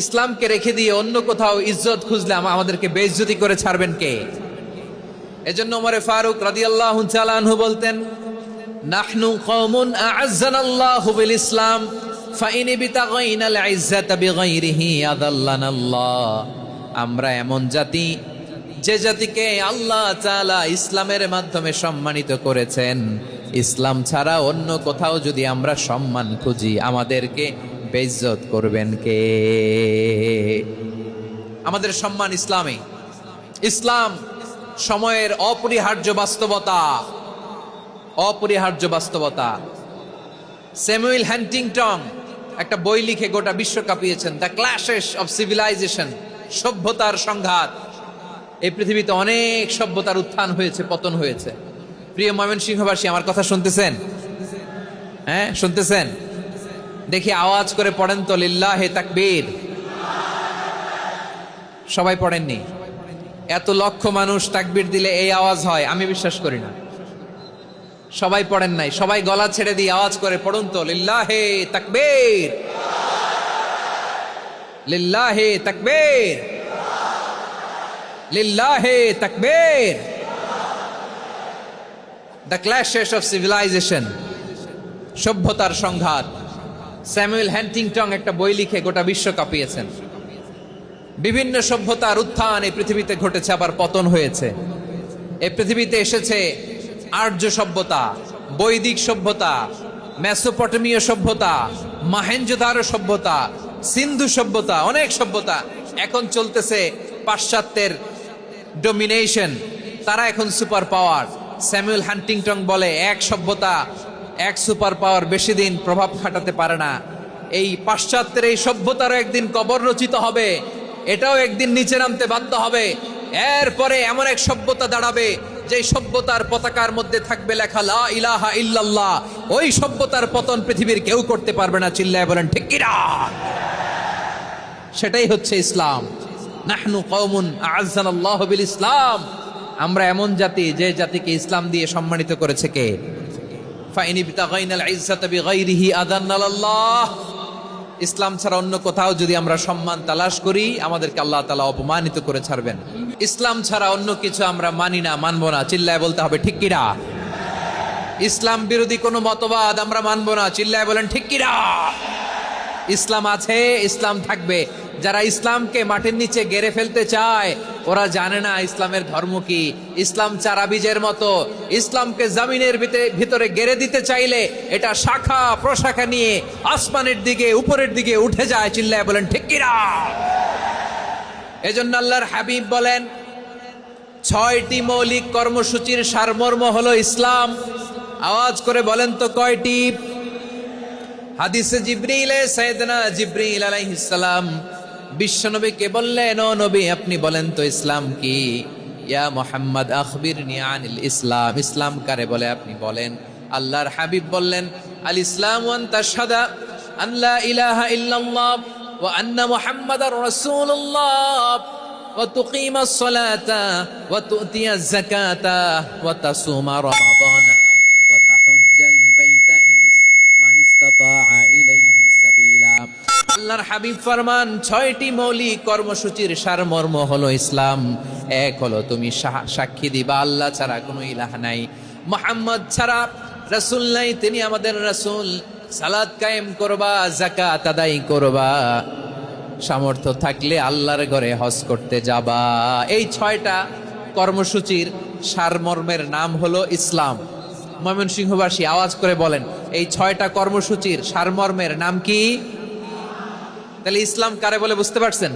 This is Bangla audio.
ইসলামকে রেখে দিয়ে অন্য কোথাও ইজ্জত খুঁজলে আমাদেরকে বেইজ্জতি করে ছাড়বেন কে? এজন্য ওমর ফারুক রাদিয়াল্লাহু তাআলা আনহু বলতেন, নাহনু কওমুন আ'আজ্জানাল্লাহু বিল ইসলাম ফাইন বিতাগাইনাল ইজ্জাতা বিগাইরিহি আযাল্লানাল্লাহ। আমরা এমন জাতি, যে জাতিকে আল্লাহ তাআলা ইসলামের মাধ্যমে সম্মানিত করেছেন, ইসলাম ছাড়া অন্য কোথাও যদি আমরা সম্মান খুঁজি আমাদেরকে বেইজ্জত করবেন কে? আমাদের সম্মান ইসলামে। ইসলাম সময়ের অপরিহার্য বাস্তবতা, অপরিহার্য বাস্তবতা। স্যামুয়েল হ্যান্টিংটন একটা বই লিখে গোটা বিশ্ব কাঁপিয়েছেন, দ্য ক্ল্যাশেস অফ সিভিলাইজেশন, সভ্যতার সংঘাত। এই পৃথিবীতে অনেক সভ্যতার উত্থান হয়েছে, পতন হয়েছে। প্রিয় ময়মনসিংহবাসী, আমার কথা শুনতেছেন? হ্যাঁ, শুনতেছেন? দেখি আওয়াজ করে পড়েন তো, লিল্লাহে তাকবীর। সবাই পড়েননি? এত লক্ষ মানুষ তাকবীর দিলে এই আওয়াজ হয়? আমি বিশ্বাস করি না। সবাই পড়েন নাই। সবাই গলা ছেড়ে দিয়ে আওয়াজ করে পড়ুন তো, লিল্লাহে তাকবীর, লিল্লাহে তাকবীর, লিল্লাহে তাকবীর। দ্য ক্ল্যাশেস অফ সিভিলাইজেশন, সভ্যতার সংঘাত। স্যামুয়েল হ্যান্টিংটন একটা বই লিখে গোটা বিশ্ব কাঁপিয়েছেন। বিভিন্ন সভ্যতার উত্থান এই পৃথিবীতে ঘটেছে, আবার পতন হয়েছে। এই পৃথিবীতে এসেছে আর্য সভ্যতা, বৈদিক সভ্যতা, মেসোপটেমীয় সভ্যতা, মহেঞ্জোদারো সভ্যতা, সিন্ধু সভ্যতা, অনেক সভ্যতা। এখন চলতেছে পাশ্চাত্যের ডমিনেশন, তারা এখন সুপার পাওয়ার। স্যামুয়েল হ্যান্টিংটন বলে, এক সভ্যতা, এক সুপার পাওয়ার বেশি দিন প্রভাব খাটাতে পারে না। এই পাশ্চাত্যের এই সভ্যতারও একদিন কবর রচিত হবে, এটাও একদিন নিচে নামতে বাধ্য হবে। এরপরে এমন এক সভ্যতা দাঁড়াবে যে সভ্যতার পতাকার মধ্যে থাকবে লেখা লা ইলাহা ইল্লাল্লাহ। ওই সভ্যতার পতন পৃথিবীর কেউ করতে পারবে না। চিল্লায় বলেন ঠিক কিনা? সেটাই হচ্ছে ইসলাম। নাহনু কওমুন আ'আজ্জানাল্লাহু বিল ইসলাম। আমরা এমন জাতি, যে জাতিকে ইসলাম দিয়ে সম্মানিত করেছে কে? ফাইন বিতাগাইনাল ইজ্জাতা বিগাইরিহি আযাল্লানাল্লাহ। ইসলাম ছাড়া অন্য কোথাও যদি আমরা সম্মান তালাশ করি আমাদেরকে আল্লাহ তাআলা অপমানিত করে ছাড়বেন। ইসলাম ছাড়া অন্য কিছু আমরা মানি না, মানবো না। চিল্লায় বলতে হবে ঠিক কিনা? ইসলাম বিরোধী কোনো মতবাদ আমরা মানবো না। চিল্লায় বলেন ঠিক কিনা? ইসলাম আছে, ইসলাম থাকবে। যারা ইসলামকে মাটির নিচে গেড়ে ফেলতে চায় ওরা জানে না ইসলামের ধর্ম কি। ইসলাম চারা বীজের মতো, ইসলামকে জমিনের ভিতরে গেড়ে দিতে চাইলে এটা শাখা প্রশাখা নিয়ে আসমানের দিকে, উপরের দিকে উঠে যায়। চিল্লায় বলেন ঠিক কিনা? এজন্য আল্লাহর হাবিব বলেন, 6টি মৌলিক কর্মসূচির সারমর্ম হলো ইসলাম। আওয়াজ করে বলেন তো কয়টি? হাদিসে জিবরিলে সাইয়েদনা জিবরিল আলাইহিস সালাম বিশ্বনবীকে বললেন, ও নবী আপনি বলেন তো ইসলাম কি? ইয়া মুহাম্মদ আখবিরনি আনিল ইসলাম। ইসলাম কারে বলে আপনি বলেন। আল্লাহর হাবিব বললেন, আল ইসলামু আন তাশহাদা আন লা ইলাহা ইল্লাল্লাহ ওয়া আন্না মুহাম্মাদার রাসূলুল্লাহ ওয়া তুকিমাস সালাতা ওয়া তুতিয়াজ যাকাতা ওয়া তাসুমা রমাদানা ওয়া তাহুজ্জাল বাইতা মান ইসতাতাআ ইলাইহি সাবিলা। আল্লাহর হাবিব ফরমান, 6টি মৌলিক কর্মসূচির সারমর্ম হলো ইসলাম। এক হলো তুমি সাক্ষী দিবা আল্লাহ ছাড়া কোনো ইলাহ নাই, মুহাম্মদ ছাড়া রাসূল নাই, তিনি আমাদের রাসূল। সালাত কায়েম করবা, যাকাত আদায় করবা, সামর্থ্য থাকলে আল্লাহর ঘরে হজ করতে যাবা। এই 6টা কর্মসূচির সারমর্মের নাম হলো ইসলাম। ময়মনসিংহবাসী আওয়াজ করে বলেন, এই 6টা কর্মসূচির সারমর্মের নাম কি? তাহলে ইসলাম কারে বলে বুঝতে পারছেন?